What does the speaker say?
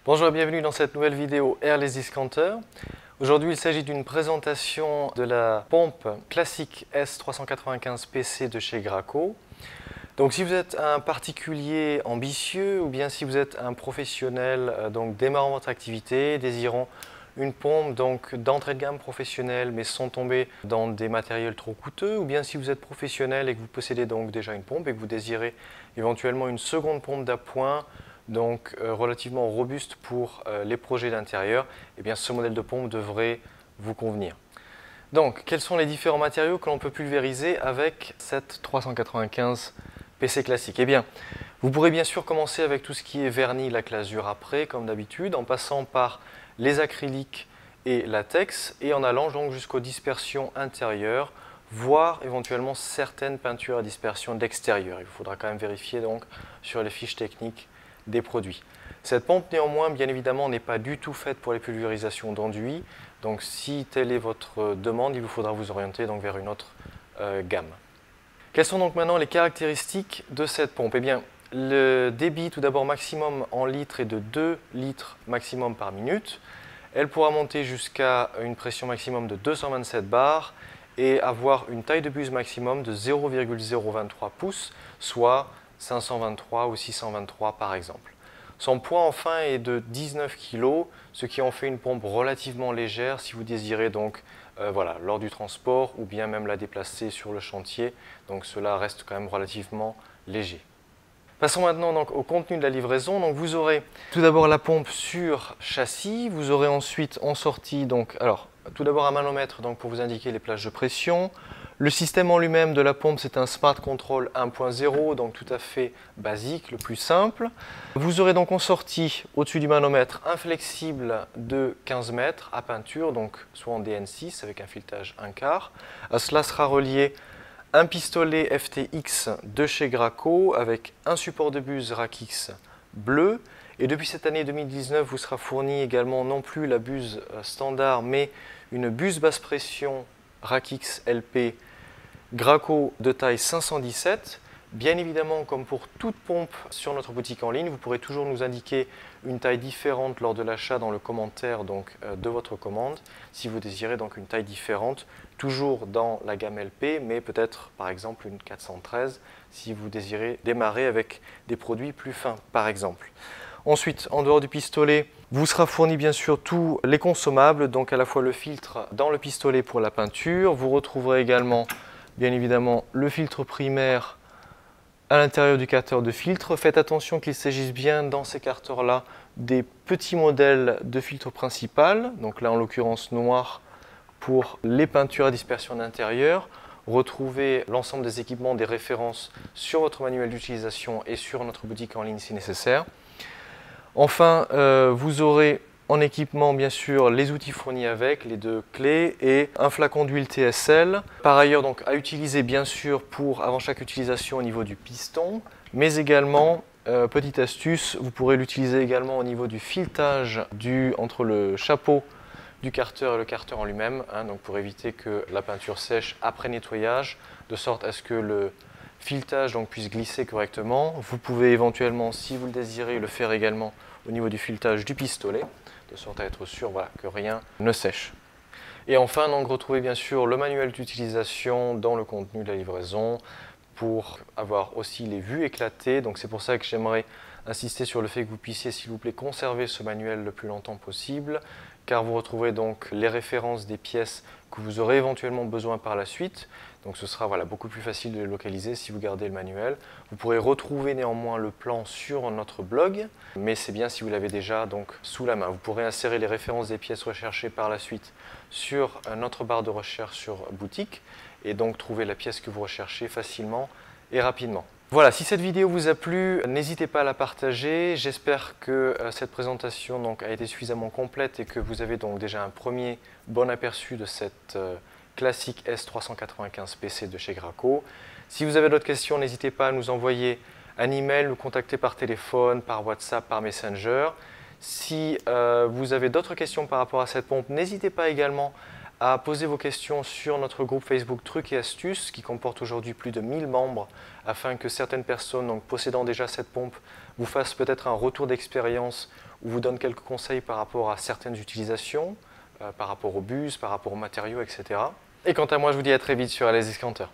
Bonjour et bienvenue dans cette nouvelle vidéo Airless Discounter. Aujourd'hui, il s'agit d'une présentation de la pompe classique S395 PC de chez Graco. Donc si vous êtes un particulier ambitieux ou bien si vous êtes un professionnel démarrant votre activité, désirant une pompe d'entrée de gamme professionnelle mais sans tomber dans des matériels trop coûteux, ou bien si vous êtes professionnel et que vous possédez donc déjà une pompe et que vous désirez éventuellement une seconde pompe d'appoint relativement robuste pour les projets d'intérieur, eh bien ce modèle de pompe devrait vous convenir. Donc, quels sont les différents matériaux que l'on peut pulvériser avec cette 395 PC classique? Eh bien, vous pourrez bien sûr commencer avec tout ce qui est vernis, lac lasure après, comme d'habitude, en passant par les acryliques et latex, et en allant donc jusqu'aux dispersions intérieures, voire éventuellement certaines peintures à dispersion d'extérieur. Il faudra quand même vérifier donc sur les fiches techniques des produits. Cette pompe néanmoins, bien évidemment, n'est pas du tout faite pour les pulvérisations d'enduit. Donc si telle est votre demande, il vous faudra vous orienter donc vers une autre gamme. Quelles sont donc maintenant les caractéristiques de cette pompe? Eh bien, le débit tout d'abord maximum en litres est de 2 litres maximum par minute. Elle pourra monter jusqu'à une pression maximum de 227 bars et avoir une taille de buse maximum de 0,023 pouces, soit 523 ou 623 par exemple. Son poids enfin est de 19 kg, ce qui en fait une pompe relativement légère si vous désirez lors du transport ou bien même la déplacer sur le chantier. Donc cela reste quand même relativement léger. Passons maintenant au contenu de la livraison. Donc vous aurez tout d'abord la pompe sur châssis, vous aurez ensuite en sortie tout d'abord un manomètre pour vous indiquer les plages de pression. Le système en lui-même de la pompe, c'est un Smart Control 1.0, donc tout à fait basique, le plus simple. Vous aurez donc en sortie, au-dessus du manomètre, un flexible de 15 mètres à peinture, donc soit en DN6 avec un filetage 1/4. À cela sera relié un pistolet FTX de chez Graco avec un support de buse Rakix bleu. Et depuis cette année 2019, vous sera fourni également non plus la buse standard, mais une buse basse pression Rakix LP Graco de taille 517. Bien évidemment, comme pour toute pompe sur notre boutique en ligne, vous pourrez toujours nous indiquer une taille différente lors de l'achat dans le commentaire de votre commande, si vous désirez donc une taille différente, toujours dans la gamme LP, mais peut-être par exemple une 413 si vous désirez démarrer avec des produits plus fins par exemple. Ensuite, en dehors du pistolet, vous sera fourni bien sûr tous les consommables, donc à la fois le filtre dans le pistolet pour la peinture. Vous retrouverez également, bien évidemment, le filtre primaire à l'intérieur du carteur de filtre. Faites attention qu'il s'agisse bien dans ces carteurs-là des petits modèles de filtre principal, donc là en l'occurrence noir pour les peintures à dispersion d'intérieur. Retrouvez l'ensemble des équipements, des références sur votre manuel d'utilisation et sur notre boutique en ligne si nécessaire. Enfin, vous aurez en équipement bien sûr les outils fournis avec, les 2 clés et un flacon d'huile TSL. Par ailleurs, donc à utiliser bien sûr avant chaque utilisation au niveau du piston, mais également, petite astuce, vous pourrez l'utiliser également au niveau du filetage entre le chapeau du carteur et le carteur en lui-même, donc pour éviter que la peinture sèche après nettoyage, de sorte à ce que le filetage puisse glisser correctement. Vous pouvez éventuellement, si vous le désirez, le faire également au niveau du filetage du pistolet, de sorte à être sûr que rien ne sèche. Et enfin, retrouvez bien sûr le manuel d'utilisation dans le contenu de la livraison pour avoir aussi les vues éclatées. Donc c'est pour ça que j'aimerais insister sur le fait que vous puissiez, s'il vous plaît, conserver ce manuel le plus longtemps possible, car vous retrouverez donc les références des pièces que vous aurez éventuellement besoin par la suite. Donc ce sera beaucoup plus facile de les localiser si vous gardez le manuel. Vous pourrez retrouver néanmoins le plan sur notre blog, mais c'est bien si vous l'avez déjà sous la main. Vous pourrez insérer les références des pièces recherchées par la suite sur notre barre de recherche sur boutique et donc trouver la pièce que vous recherchez facilement et rapidement. Voilà, si cette vidéo vous a plu, n'hésitez pas à la partager. J'espère que cette présentation a été suffisamment complète et que vous avez déjà un premier bon aperçu de cette classique S395 PC de chez Graco. Si vous avez d'autres questions, n'hésitez pas à nous envoyer un email, nous contacter par téléphone, par WhatsApp, par Messenger. Si vous avez d'autres questions par rapport à cette pompe, n'hésitez pas également à poser vos questions sur notre groupe Facebook Trucs et Astuces qui comporte aujourd'hui plus de 1000 membres afin que certaines personnes donc, possédant déjà cette pompe vous fassent peut-être un retour d'expérience ou vous donnent quelques conseils par rapport à certaines utilisations, par rapport aux bus, par rapport aux matériaux, etc. Et quant à moi, je vous dis à très vite sur LS Discounter.